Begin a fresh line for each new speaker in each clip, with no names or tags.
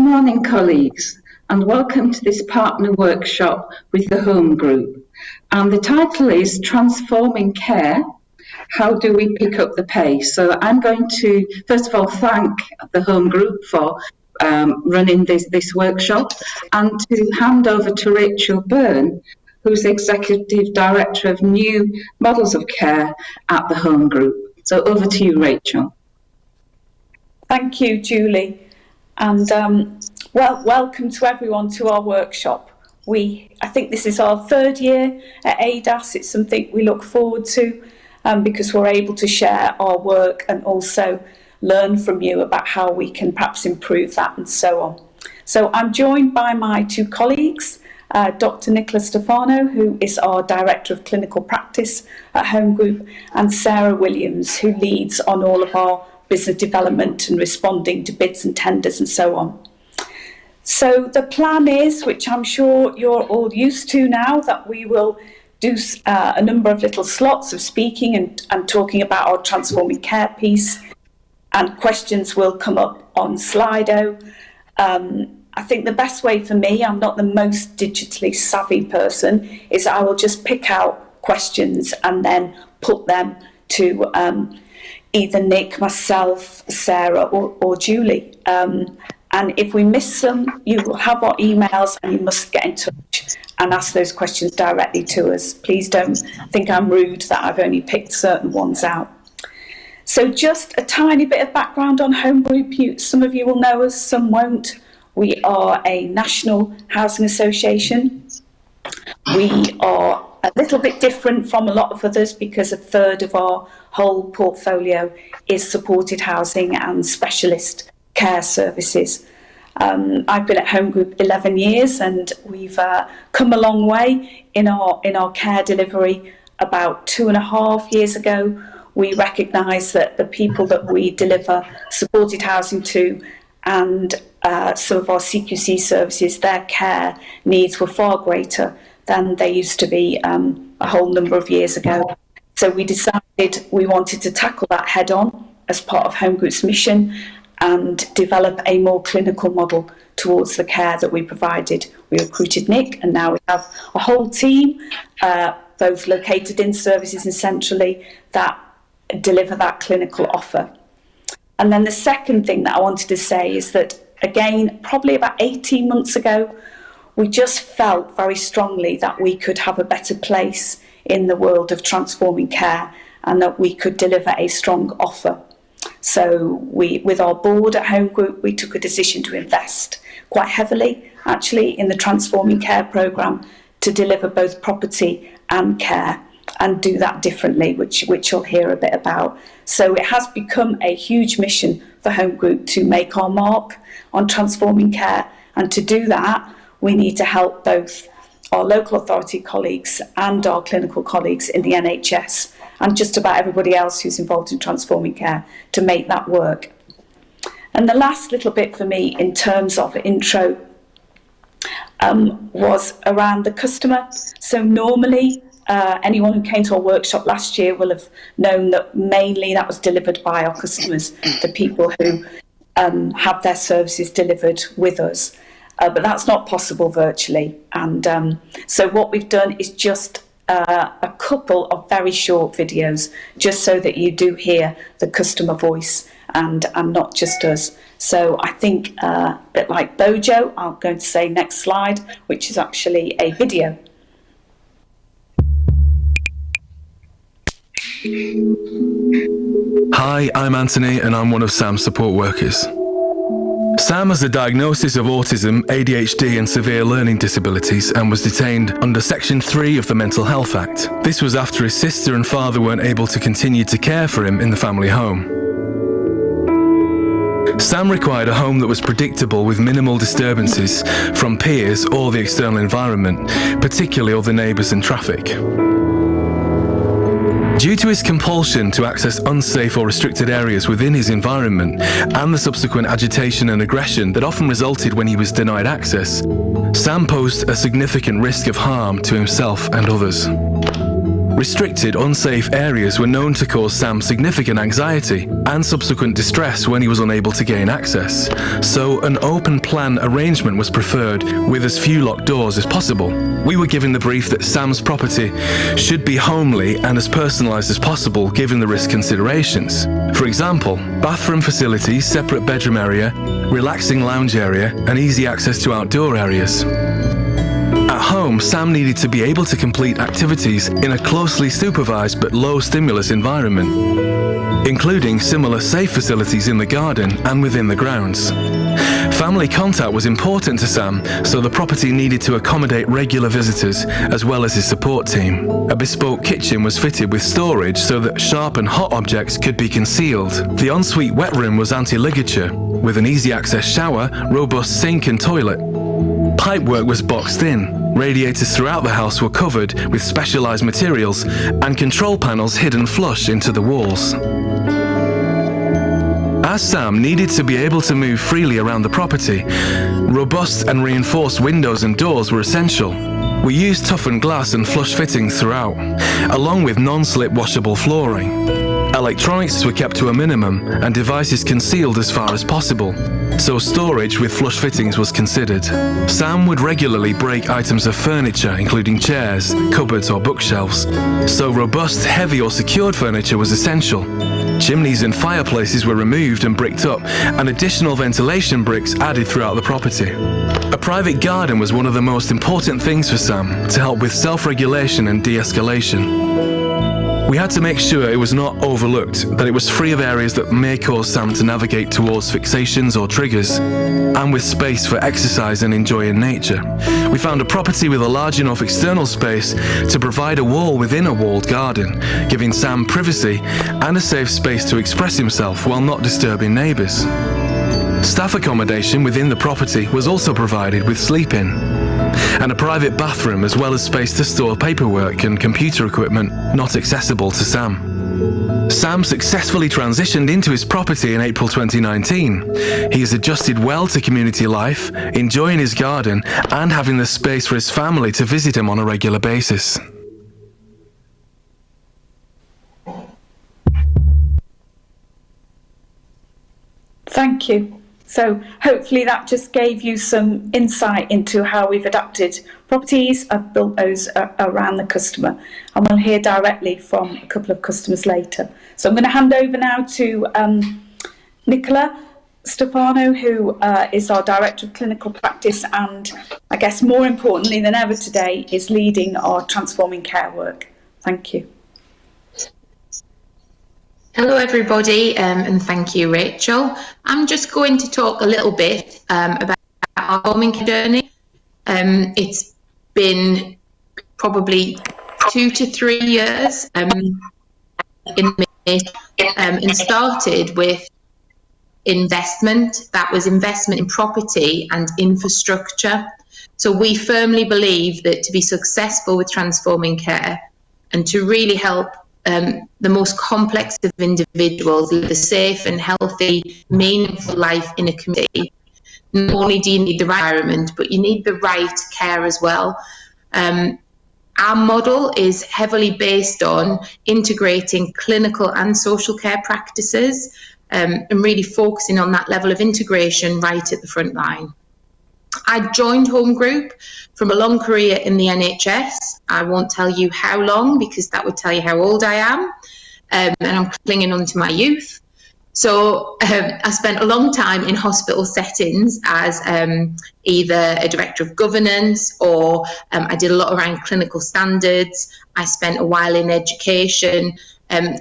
morning, colleagues, and welcome to this partner workshop with the Home Group. And the title is Transforming Care, How Do We Pick Up the Pace? So I'm going to, first of all, thank the Home Group for running this workshop, and to hand over to Rachel Byrne, who's Executive Director of New Models of Care at the Home Group. So over to you, Rachel.
Thank you, Julie. And welcome to everyone to our workshop. I think this is our third year at ADASS. It's something we look forward to because we're able to share our work and also learn from you about how we can perhaps improve that and so on. So I'm joined by my two colleagues, Dr. Nicola Stefano, who is our Director of Clinical Practice at Home Group, and Sarah Williams, who leads on all of our business development and responding to bids and tenders and so on. So the plan is, which I'm sure you're all used to now, that we will do a number of little slots of speaking and talking about our transforming care piece, and questions will come up on Slido. I think the best way for me, I'm not the most digitally savvy person, is I will just pick out questions and then put them to either Nick, myself, Sarah or Julie. And if we miss them, you will have our emails and you must get in touch and ask those questions directly to us. Please don't think I'm rude that I've only picked certain ones out. So just a tiny bit of background on Home Group. Some of you will know us, some won't. We are a national housing association. We are a little bit different from a lot of others because a third of our whole portfolio is supported housing and specialist care services. I've been at Home Group 11 years and we've come a long way in our care delivery. About 2.5 years ago, we recognised that the people that we deliver supported housing to and some of our CQC services, their care needs were far greater than they used to be a whole number of years ago. So we decided we wanted to tackle that head on as part of Home Group's mission and develop a more clinical model towards the care that we provided. We recruited Nick, and now we have a whole team, both located in services and centrally, that deliver that clinical offer. And then the second thing that I wanted to say is that, again, probably about 18 months ago, we just felt very strongly that we could have a better place in the world of transforming care and that we could deliver a strong offer. So with our board at Home Group, we took a decision to invest quite heavily, actually, in the Transforming Care programme to deliver both property and care and do that differently, which you'll hear a bit about. So it has become a huge mission for Home Group to make our mark on transforming care, and to do that, we need to help both our local authority colleagues and our clinical colleagues in the NHS and just about everybody else who's involved in transforming care to make that work. And the last little bit for me in terms of intro was around the customer. So normally, anyone who came to our workshop last year will have known that mainly that was delivered by our customers, the people who have their services delivered with us. But that's not possible virtually. And so what we've done is just a couple of very short videos, just so that you do hear the customer voice and not just us. So I think a bit like Bojo, I'm going to say next slide, which is actually a video.
Hi, I'm Anthony and I'm one of Sam's support workers. Sam has a diagnosis of autism, ADHD and severe learning disabilities and was detained under Section 3 of the Mental Health Act. This was after his sister and father weren't able to continue to care for him in the family home. Sam required a home that was predictable with minimal disturbances from peers or the external environment, particularly other neighbours and traffic. Due to his compulsion to access unsafe or restricted areas within his environment and the subsequent agitation and aggression that often resulted when he was denied access, Sam posed a significant risk of harm to himself and others. Restricted, unsafe areas were known to cause Sam significant anxiety and subsequent distress when he was unable to gain access, so an open plan arrangement was preferred with as few locked doors as possible. We were given the brief that Sam's property should be homely and as personalised as possible given the risk considerations. For example, bathroom facilities, separate bedroom area, relaxing lounge area, and easy access to outdoor areas. At home, Sam needed to be able to complete activities in a closely supervised but low-stimulus environment, including similar safe facilities in the garden and within the grounds. Family contact was important to Sam, so the property needed to accommodate regular visitors as well as his support team. A bespoke kitchen was fitted with storage so that sharp and hot objects could be concealed. The ensuite wet room was anti-ligature, with an easy-access shower, robust sink and toilet. Pipework was boxed in. Radiators throughout the house were covered with specialised materials and control panels hidden flush into the walls. As Sam needed to be able to move freely around the property, robust and reinforced windows and doors were essential. We used toughened glass and flush fittings throughout, along with non-slip washable flooring. Electronics were kept to a minimum and devices concealed as far as possible, so storage with flush fittings was considered. Sam would regularly break items of furniture, including chairs, cupboards or bookshelves, so robust, heavy or secured furniture was essential. Chimneys and fireplaces were removed and bricked up, and additional ventilation bricks added throughout the property. A private garden was one of the most important things for Sam to help with self-regulation and de-escalation. We had to make sure it was not overlooked, that it was free of areas that may cause Sam to navigate towards fixations or triggers, and with space for exercise and enjoy in nature. We found a property with a large enough external space to provide a wall within a walled garden, giving Sam privacy and a safe space to express himself while not disturbing neighbours. Staff accommodation within the property was also provided with sleep-in, and a private bathroom as well as space to store paperwork and computer equipment not accessible to Sam. Sam successfully transitioned into his property in April 2019. He has adjusted well to community life, enjoying his garden and having the space for his family to visit him on a regular basis.
Thank you. So hopefully that just gave you some insight into how we've adapted properties. I've built those around the customer, and we'll hear directly from a couple of customers later. So I'm going to hand over now to Nicola Stefano, who is our Director of Clinical Practice, and I guess more importantly than ever today is leading our Transforming Care work. Thank you.
Hello everybody, and thank you, Rachel. I'm just going to talk a little bit about our home care journey. It's been probably 2 to 3 years in and started with investment. That was investment in property and infrastructure. So we firmly believe that to be successful with Transforming Care and to really help the most complex of individuals live a safe and healthy, meaningful life in a community, not only do you need the right environment, but you need the right care as well. Our model is heavily based on integrating clinical and social care practices and really focusing on that level of integration right at the front line. I joined Home Group from a long career in the NHS. I won't tell you how long because that would tell you how old I am, and I'm clinging on to my youth. So I spent a long time in hospital settings as either a director of governance or I did a lot around clinical standards. I spent a while in education,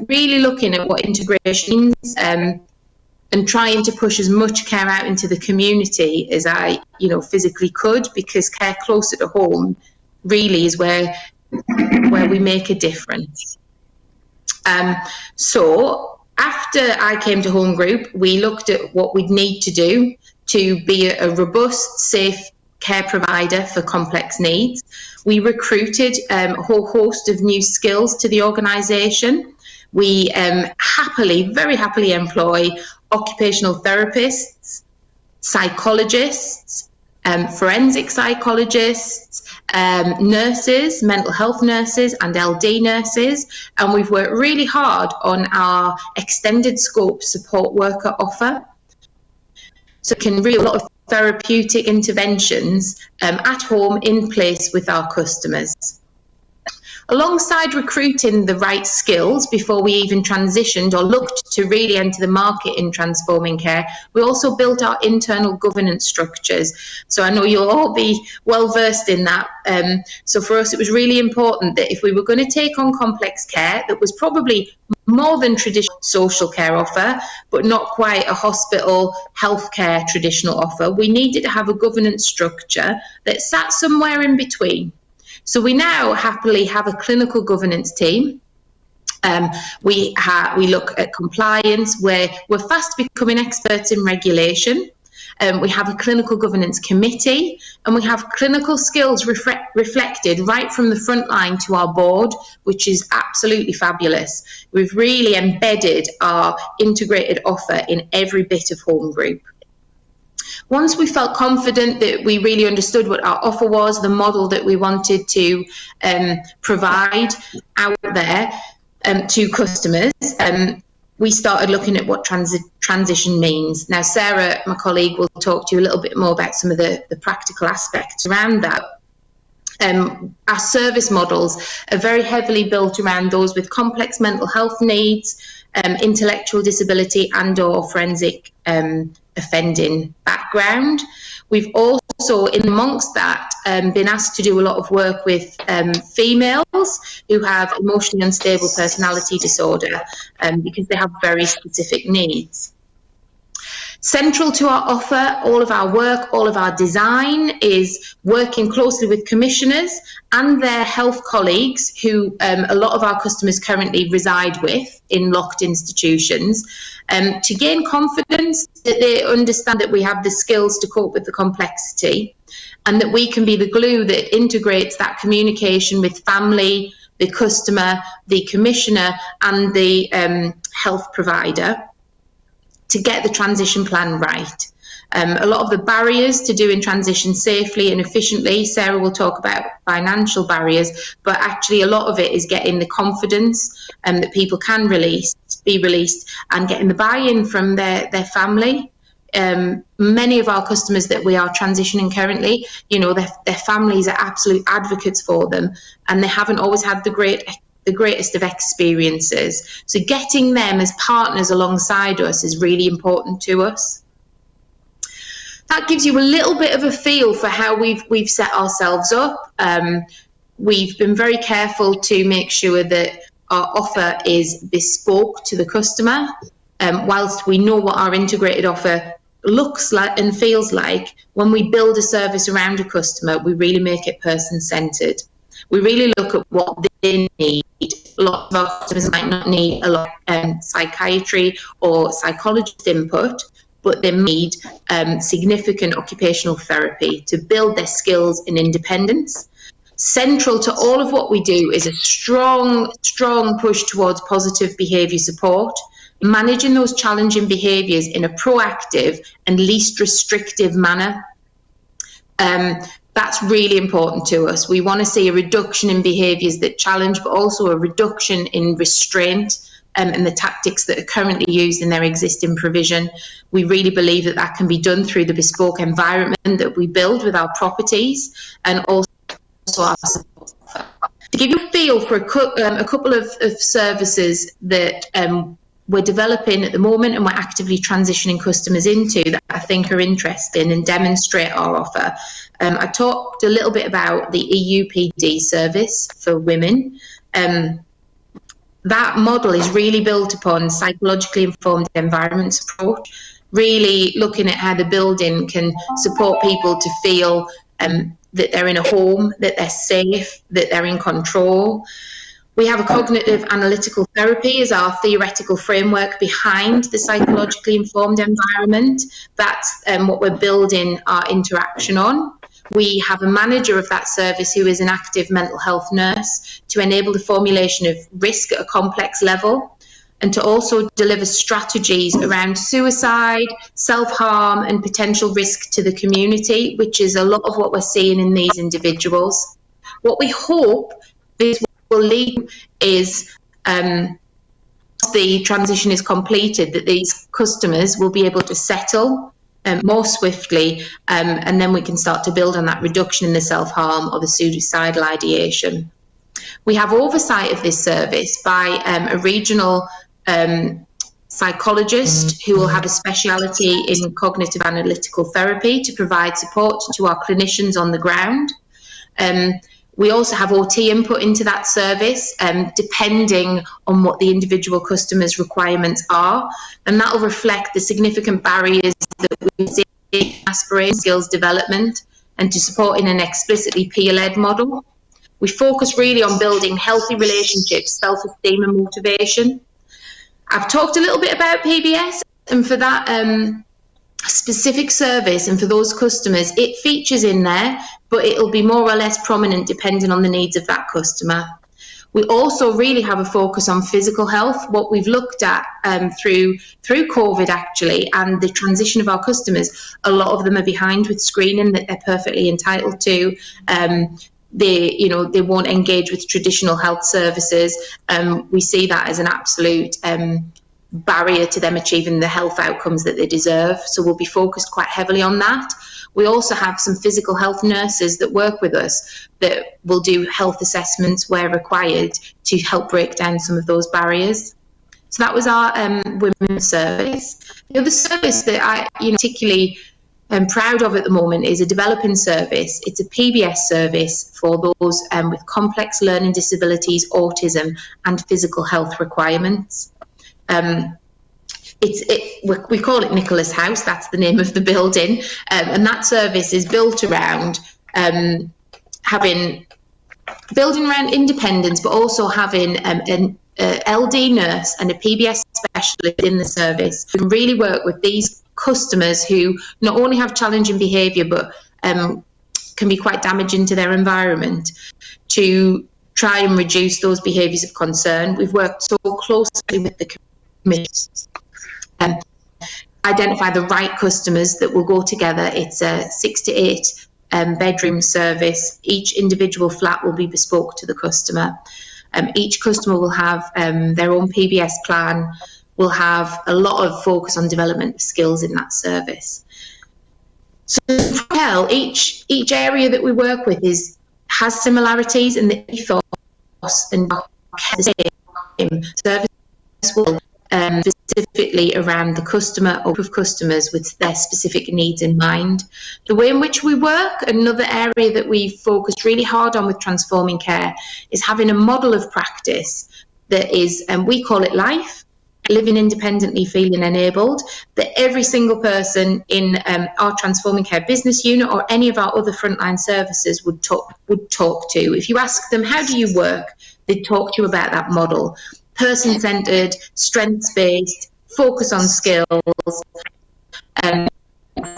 really looking at what integration means, and trying to push as much care out into the community as I, physically could, because care closer to home really is where we make a difference. So after I came to Home Group, we looked at what we'd need to do to be a robust, safe care provider for complex needs. We recruited a whole host of new skills to the organisation. We very happily employ occupational therapists, psychologists, forensic psychologists, nurses, mental health nurses and LD nurses, and we've worked really hard on our extended scope support worker offer. So it can really a lot of therapeutic interventions at home, in place with our customers. Alongside recruiting the right skills before we even transitioned or looked to really enter the market in transforming care, we also built our internal governance structures. So I know you'll all be well versed in that. So for us, it was really important that if we were going to take on complex care that was probably more than traditional social care offer, but not quite a hospital healthcare traditional offer, we needed to have a governance structure that sat somewhere in between. So we now happily have a clinical governance team. We look at compliance, where we're fast becoming experts in regulation. We have a clinical governance committee, and we have clinical skills reflected right from the front line to our board, which is absolutely fabulous. We've really embedded our integrated offer in every bit of Home Group. Once we felt confident that we really understood what our offer was, the model that we wanted to provide out there to customers, we started looking at what transition means. Now, Sarah, my colleague, will talk to you a little bit more about some of the practical aspects around that. Our service models are very heavily built around those with complex mental health needs, intellectual disability and/or forensic offending background. We've also, in amongst that, been asked to do a lot of work with females who have emotionally unstable personality disorder because they have very specific needs. Central to our offer, all of our work, all of our design is working closely with commissioners and their health colleagues who a lot of our customers currently reside with in locked institutions, to gain confidence that they understand that we have the skills to cope with the complexity and that we can be the glue that integrates that communication with family, the customer, the commissioner and the health provider to get the transition plan right. A lot of the barriers to doing transition safely and efficiently, Sarah will talk about financial barriers, but actually a lot of it is getting the confidence that people can be released and getting the buy-in from their family. Many of our customers that we are transitioning currently, you know, their families are absolute advocates for them and they haven't always had the greatest of experiences. So getting them as partners alongside us is really important to us. That gives you a little bit of a feel for how we've set ourselves up. We've been very careful to make sure that our offer is bespoke to the customer. Whilst we know what our integrated offer looks like and feels like, when we build a service around a customer, we really make it person-centred. We really look at what they need. A lot of our customers might not need a lot of psychiatry or psychologist input, but they need significant occupational therapy to build their skills and independence. Central to all of what we do is a strong push towards positive behaviour support, managing those challenging behaviours in a proactive and least restrictive manner. That's really important to us. We want to see a reduction in behaviours that challenge, but also a reduction in restraint and the tactics that are currently used in their existing provision. We really believe that that can be done through the bespoke environment that we build with our properties and also our support. To give you a feel for a couple of services that we're developing at the moment and we're actively transitioning customers into that I think are interesting and demonstrate our offer. I talked a little bit about the EUPD service for women. That model is really built upon psychologically informed environment approach, really looking at how the building can support people to feel that they're in a home, that they're safe, that they're in control. We have a cognitive analytical therapy as our theoretical framework behind the psychologically informed environment. That's what we're building our interaction on. We have a manager of that service who is an active mental health nurse to enable the formulation of risk at a complex level. and to also deliver strategies around suicide, self-harm and potential risk to the community, which is a lot of what we're seeing in these individuals. What we hope this will lead is the transition is completed, that these customers will be able to settle more swiftly, and then we can start to build on that reduction in the self-harm or the suicidal ideation. We have oversight of this service by a regional psychologist who will have a speciality in cognitive analytical therapy to provide support to our clinicians on the ground. We also have OT input into that service, depending on what the individual customer's requirements are, and that will reflect the significant barriers that we see in aspiration skills development and to support in an explicitly peer-led model. We focus really on building healthy relationships, self-esteem and motivation. I've talked a little bit about PBS, and for that specific service and for those customers, it features in there, but it'll be more or less prominent depending on the needs of that customer. We also really have a focus on physical health. What we've looked at through COVID actually, and the transition of our customers, a lot of them are behind with screening that they're perfectly entitled to. They won't engage with traditional health services. We see that as an absolute barrier to them achieving the health outcomes that they deserve. So we'll be focused quite heavily on that. We also have some physical health nurses that work with us that will do health assessments where required to help break down some of those barriers. So that was our women's service. The other service that I particularly am proud of at the moment is a developing service. It's a PBS service for those with complex learning disabilities, autism and physical health requirements. We call it Nicholas House, that's the name of the building, and that service is built around building around independence, but also having an LD nurse and a PBS specialist in the service who can really work with these customers who not only have challenging behaviour but can be quite damaging to their environment, to try and reduce those behaviours of concern. We've worked so closely with the committee, identify the right customers that will go together. It's a 6 to 8 bedroom service. Each individual flat will be bespoke to the customer. Each customer will have their own PBS plan. We'll have a lot of focus on development of skills in that service. So each area that we work with has similarities, and the ethos and the same service will specifically around the customer or group of customers with their specific needs in mind. The way in which we work, another area that we've focused really hard on with transforming care, is having a model of practice that is, and we call it life, living independently, feeling enabled, that every single person in our transforming care business unit or any of our other frontline services would talk to. If you ask them, how do you work? They'd talk to you about that model. Person-centred, strengths-based, focus on skills,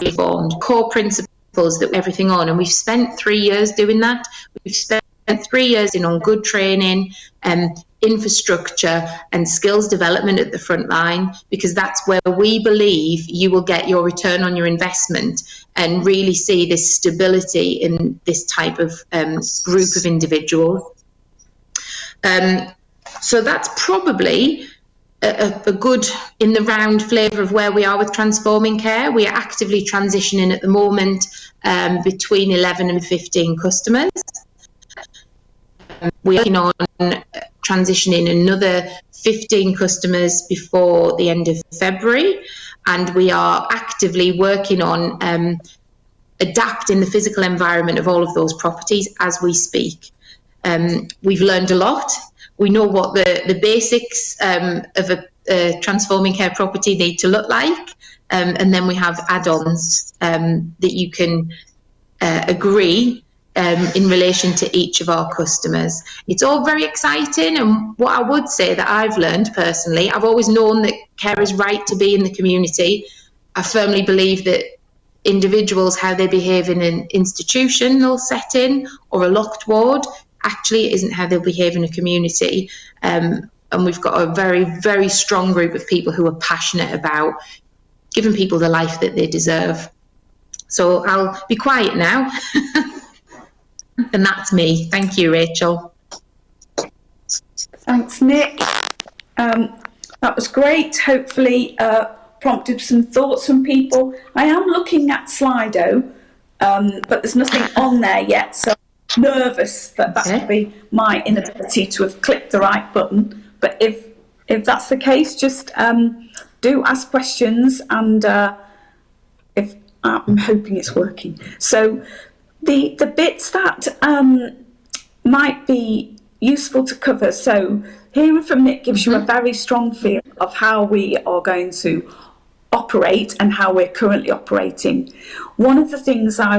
reformed, core principles that everything on. And we've spent 3 years doing that. We've spent 3 years on good training, infrastructure and skills development at the front line, because that's where we believe you will get your return on your investment and really see this stability in this type of group of individuals. So that's probably a good in the round flavour of where we are with transforming care. We are actively transitioning at the moment between 11 and 15 customers. We're working on transitioning another 15 customers before the end of February, and we are actively working on adapting the physical environment of all of those properties as we speak. We've learned a lot. We know what the basics of a transforming care property need to look like, and then we have add-ons that you can agree in relation to each of our customers. It's all very exciting, and what I would say that I've learned personally, I've always known that care is right to be in the community. I firmly believe that individuals, how they behave in an institutional setting or a locked ward, actually isn't how they'll behave in a community. and we've got a very, very strong group of people who are passionate about giving people the life that they deserve. So I'll be quiet now. And that's me. Thank you, Rachel.
Thanks, Nick. That was great. Hopefully prompted some thoughts from people. I am looking at Slido, but there's nothing on there yet, so I'm nervous that would be my inability to have clicked the right button. But if that's the case, just do ask questions, and if I'm hoping it's working. So the bits that might be useful to cover. So hearing from Nick gives you a very strong feel of how we are going to operate and how we're currently operating. One of the things I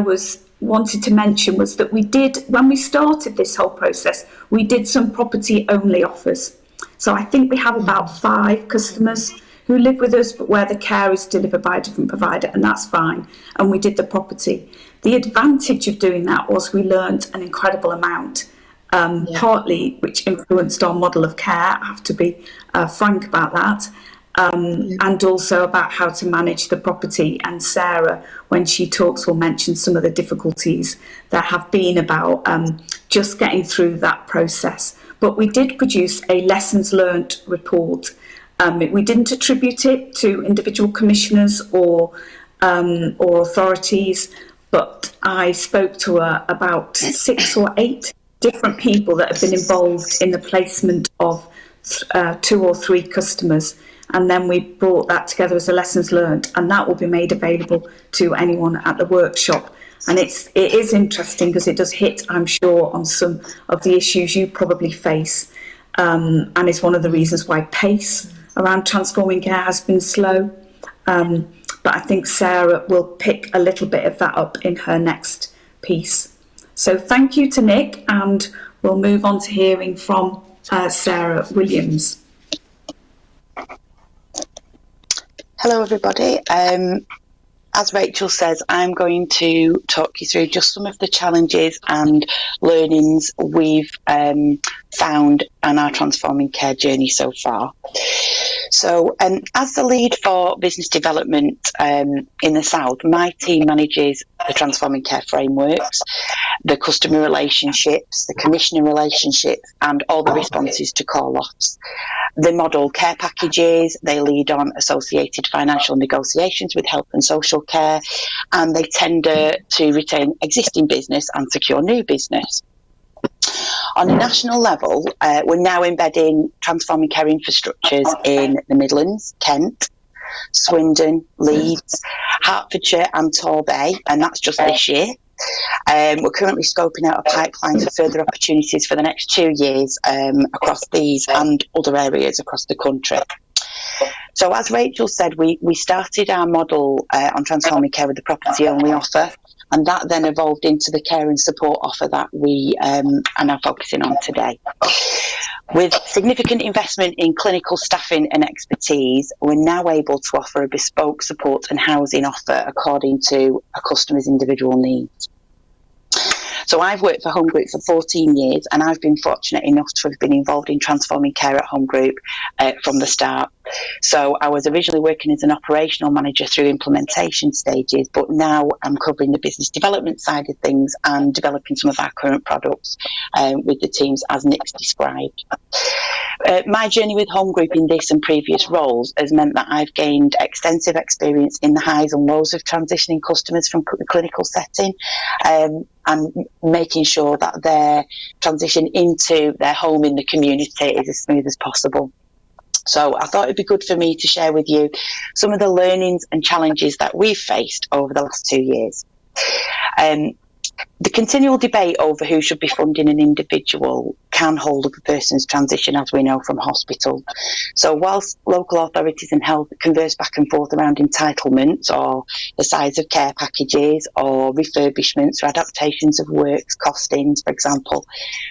wanted to mention was that we did, when we started this whole process, we did some property only offers. So I think we have about 5 customers who live with us, but where the care is delivered by a different provider, and that's fine. And we did the property. The advantage of doing that was we learned an incredible amount, partly which influenced our model of care. I have to be frank about that. And also about how to manage the property. And Sarah, when she talks, will mention some of the difficulties there have been about just getting through that process. But we did produce a lessons learnt report. We didn't attribute it to individual commissioners or authorities, but I spoke to about 6 or 8 different people that have been involved in the placement of 2 or 3 customers. And then we brought that together as a lessons learned, and that will be made available to anyone at the workshop. And it is interesting because it does hit, I'm sure, on some of the issues you probably face, and it's one of the reasons why pace around transforming care has been slow. But I think Sarah will pick a little bit of that up in her next piece. So thank you to Nick, and we'll move on to hearing from Sarah Williams.
Hello everybody. As Rachel says, I'm going to talk you through just some of the challenges and learnings we've found on our transforming care journey so far. So as the lead for business development in the South, my team manages the transforming care frameworks, the customer relationships, the commissioner relationships, and all the responses to call-offs. They model care packages, they lead on associated financial negotiations with health and social care, and they tender to retain existing business and secure new business. On a national level, we're now embedding transforming care infrastructures in the Midlands, Kent, Swindon, Leeds, Hertfordshire and Torbay, and that's just this year. We're currently scoping out a pipeline for further opportunities for the next 2 years across these and other areas across the country. So as Rachel said, we started our model on transforming care with the property only offer, and that then evolved into the care and support offer that we are now focusing on today. With significant investment in clinical staffing and expertise, we're now able to offer a bespoke support and housing offer according to a customer's individual needs. So I've worked for Home Group for 14 years, and I've been fortunate enough to have been involved in transforming care at Home Group from the start. So I was originally working as an operational manager through implementation stages, but now I'm covering the business development side of things and developing some of our current products with the teams as Nick's described. My journey with Home Group in this and previous roles has meant that I've gained extensive experience in the highs and lows of transitioning customers from the clinical setting and making sure that their transition into their home in the community is as smooth as possible. So I thought it'd be good for me to share with you some of the learnings and challenges that we've faced over the last 2 years. The continual debate over who should be funding an individual can hold up a person's transition, as we know from hospital. So whilst local authorities and health converse back and forth around entitlements or the size of care packages or refurbishments or adaptations of works, costings, for example,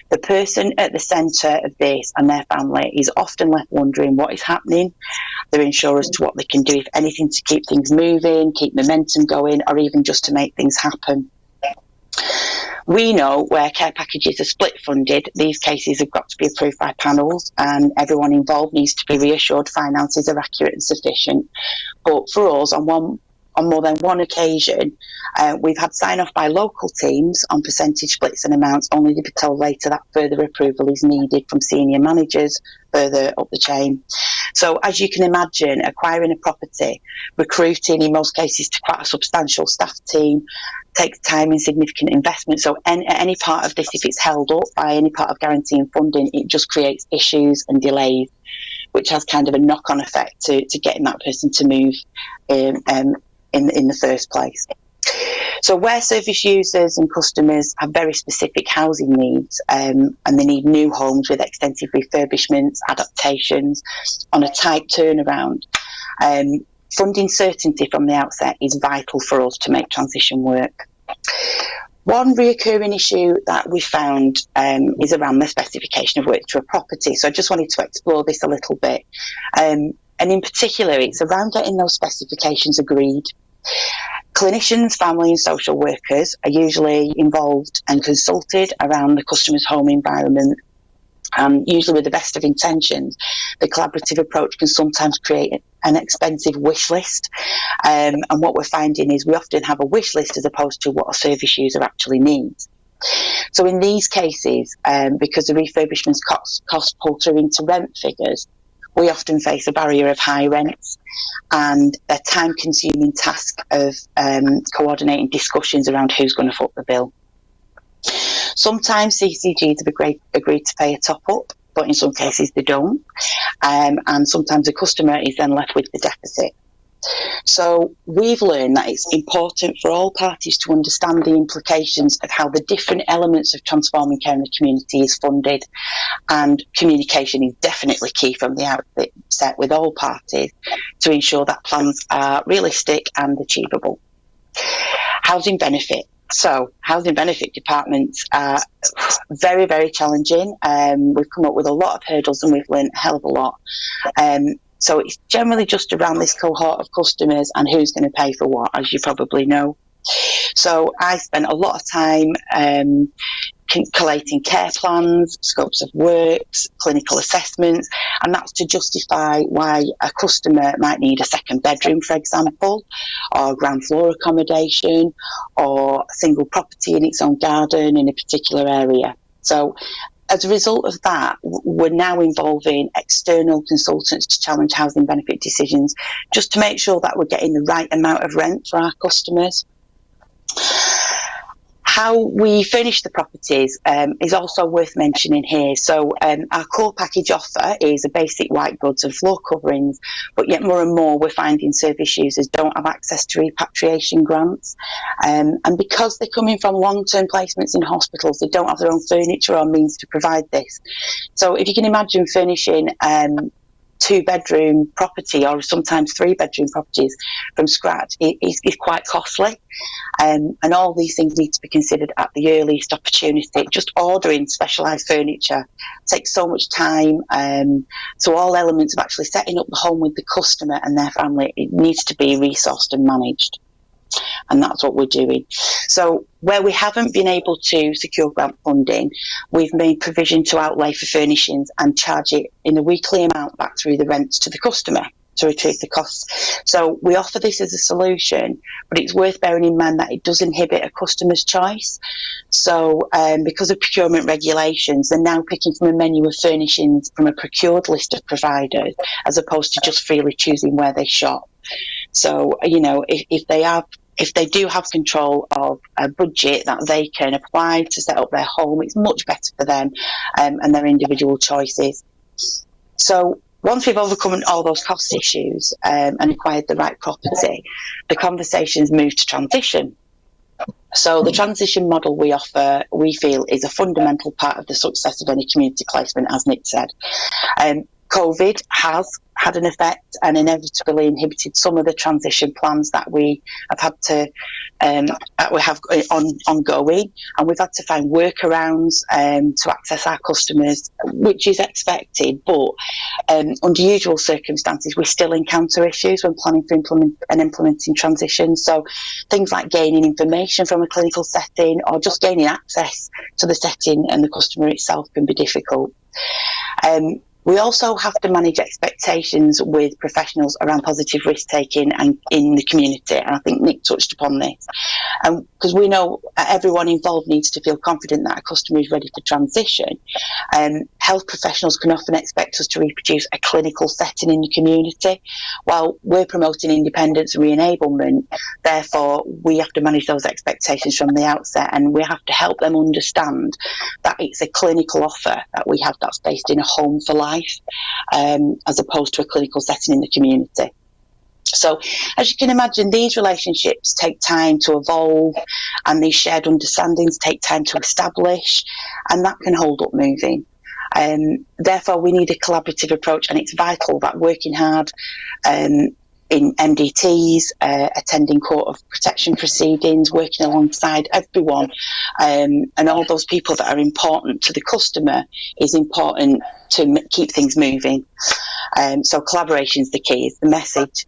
the person at the centre of this and their family is often left wondering what is happening. They're unsure as to what they can do, if anything, to keep things moving, keep momentum going, or even just to make things happen. We know where care packages are split funded, these cases have got to be approved by panels, and everyone involved needs to be reassured finances are accurate and sufficient. But for us, on more than one occasion, we've had sign-off by local teams on percentage splits and amounts, only to be told later that further approval is needed from senior managers further up the chain. So as you can imagine, acquiring a property, recruiting in most cases to quite a substantial staff team, takes time and significant investment. So any part of this, if it's held up by any part of guaranteeing funding, it just creates issues and delays, which has kind of a knock-on effect to getting that person to move in the first place. So where service users and customers have very specific housing needs, and they need new homes with extensive refurbishments, adaptations on a tight turnaround, funding certainty from the outset is vital for us to make transition work. One reoccurring issue that we found is around the specification of work to a property. So I just wanted to explore this a little bit. And in particular, it's around getting those specifications agreed. Clinicians, family and social workers are usually involved and consulted around the customer's home environment. Usually with the best of intentions, the collaborative approach can sometimes create an expensive wish list. And what we're finding is we often have a wish list as opposed to what a service user actually needs. So in these cases, because the refurbishments cost pull through into rent figures, we often face a barrier of high rents and a time-consuming task of coordinating discussions around who's going to foot the bill. Sometimes CCGs have agreed to pay a top-up, but in some cases they don't. And sometimes the customer is then left with the deficit. So we've learned that it's important for all parties to understand the implications of how the different elements of transforming care in the community is funded, and communication is definitely key from the outset with all parties to ensure that plans are realistic and achievable. Housing benefit. So housing benefit departments are very, very challenging. We've come up with a lot of hurdles and we've learned a hell of a lot. So it's generally just around this cohort of customers and who's going to pay for what, as you probably know. So I spent a lot of time collating care plans, scopes of works, clinical assessments, and that's to justify why a customer might need a second bedroom, for example, or ground floor accommodation, or a single property in its own garden in a particular area. So as a result of that, we're now involving external consultants to challenge housing benefit decisions, just to make sure that we're getting the right amount of rent for our customers. How we furnish the properties is also worth mentioning here. So our core package offer is a basic white goods and floor coverings, but yet more and more we're finding service users don't have access to repatriation grants. And because they're coming from long-term placements in hospitals, they don't have their own furniture or means to provide this. So if you can imagine furnishing two-bedroom property or sometimes three-bedroom properties from scratch, it is quite costly. And all these things need to be considered at the earliest opportunity. Just ordering specialised furniture takes so much time. So all elements of actually setting up the home with the customer and their family, it needs to be resourced and managed. And that's what we're doing. So where we haven't been able to secure grant funding, we've made provision to outlay for furnishings and charge it in a weekly amount back through the rents to the customer to retrieve the costs. So we offer this as a solution, but it's worth bearing in mind that it does inhibit a customer's choice. So because of procurement regulations, they're now picking from a menu of furnishings from a procured list of providers, as opposed to just freely choosing where they shop. So, you know, if they do have control of a budget that they can apply to set up their home, it's much better for them and their individual choices. So once we've overcome all those cost issues and acquired the right property, the conversations move to transition. So the transition model we offer, we feel, is a fundamental part of the success of any community placement, as Nick said. COVID has had an effect and inevitably inhibited some of the transition plans that we have had to ongoing, and we've had to find workarounds to access our customers, which is expected. But Under usual circumstances, we still encounter issues when planning for implementing transitions. So things like gaining information from a clinical setting or just gaining access to the setting and the customer itself can be difficult. We also have to manage expectations with professionals around positive risk-taking and in the community, and I think Nick touched upon this. Because we know everyone involved needs to feel confident that a customer is ready to transition. Health professionals can often expect us to reproduce a clinical setting in the community, while we're promoting independence and re-enablement. Therefore, we have to manage those expectations from the outset, and we have to help them understand that it's a clinical offer that we have that's based in a home for life, as opposed to a clinical setting in the community. So, as you can imagine, these relationships take time to evolve, and these shared understandings take time to establish, and that can hold up moving. Therefore, we need a collaborative approach, and it's vital that working hard in MDTs, attending court of protection proceedings, working alongside everyone, and all those people that are important to the customer is important to keep things moving. So collaboration is the key, is the message.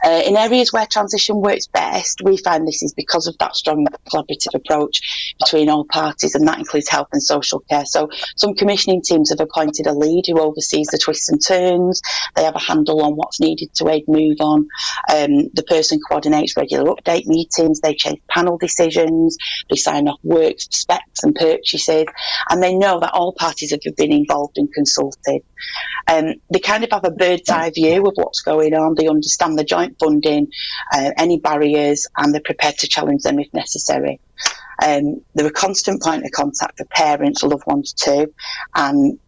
In areas where transition works best, we find this is because of that strong collaborative approach between all parties, and that includes health and social care. So some commissioning teams have appointed a lead who oversees the twists and turns. They have a handle on what's needed to aid move on. The person coordinates regular update meetings, they change panel decisions, they sign off works, specs and purchases, and they know that all parties have been involved and consulted. They kind of have a bird's eye view of what's going on. They understand the joint funding, any barriers, and they're prepared to challenge them if necessary. They're a constant point of contact for parents, loved ones too, and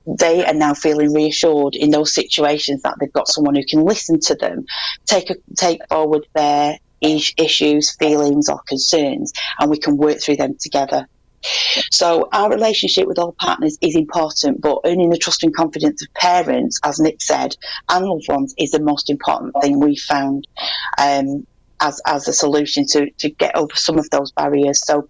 they are now feeling reassured in those situations that they've got someone who can listen to them, take forward their issues, feelings or concerns, and we can work through them together. So our relationship with all partners is important, but earning the trust and confidence of parents, as Nick said, and loved ones is the most important thing we found as a solution to get over some of those barriers. So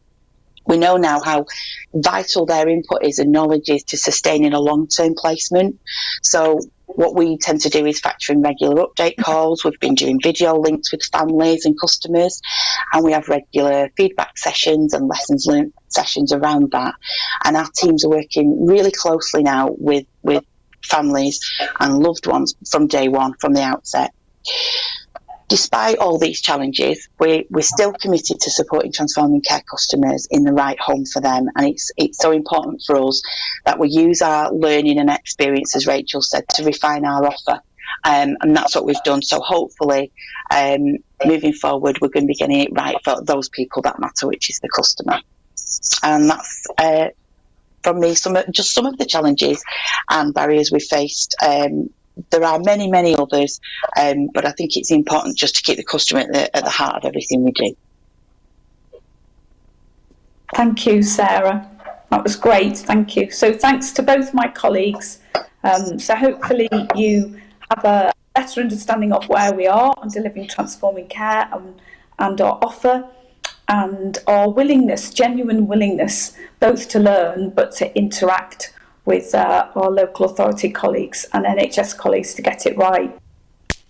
we know now how vital their input is and knowledge is to sustaining a long-term placement. So what we tend to do is factor in regular update calls. We've been doing video links with families and customers, and we have regular feedback sessions and lessons learned sessions around that. And our teams are working really closely now with families and loved ones from day one, from the outset. Despite all these challenges, we're still committed to supporting transforming care customers in the right home for them, and it's so important for us that we use our learning and experience, as Rachel said, to refine our offer, and that's what we've done. So hopefully, moving forward, we're going to be getting it right for those people that matter, which is the customer. And that's from me some of the challenges and barriers we faced. There are many, many others, but I think it's important just to keep the customer at the heart of everything we do.
Thank you, Sarah. That was great. Thank you. So thanks to both my colleagues. So hopefully you have a better understanding of where we are on delivering transforming care and our offer, and our willingness, genuine willingness, both to learn but to interact with our local authority colleagues and NHS colleagues to get it right.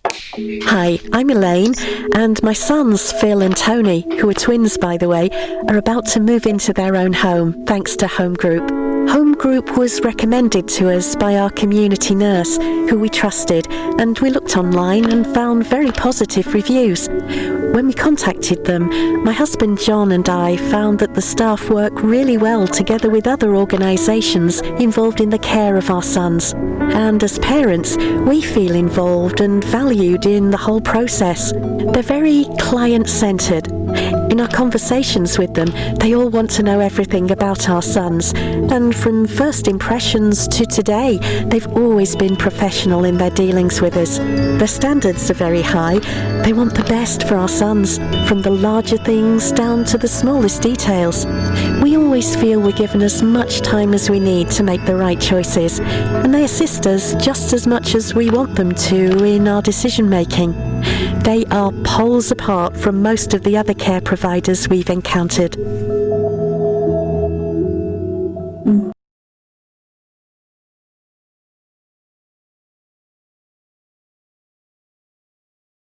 Hi, I'm Elaine, and my sons, Phil and Tony, who are twins by the way, are about to move into their own home, thanks to Home Group. Home Group was recommended to us by our community nurse, who we trusted, and we looked online and found very positive reviews. When we contacted them, my husband John and I found that the staff work really well together with other organisations involved in the care of our sons. And as parents, we feel involved and valued in the whole process. They're very client-centred. In our conversations with them, they all want to know everything about our sons, and from first impressions to today, they've always been professional in their dealings with us. Their standards are very high. They want the best for our sons, from the larger things down to the smallest details. We always feel we're given as much time as we need to make the right choices, and they assist us just as much as we want them to in our decision making. They are poles apart from most of the other care providers we've encountered.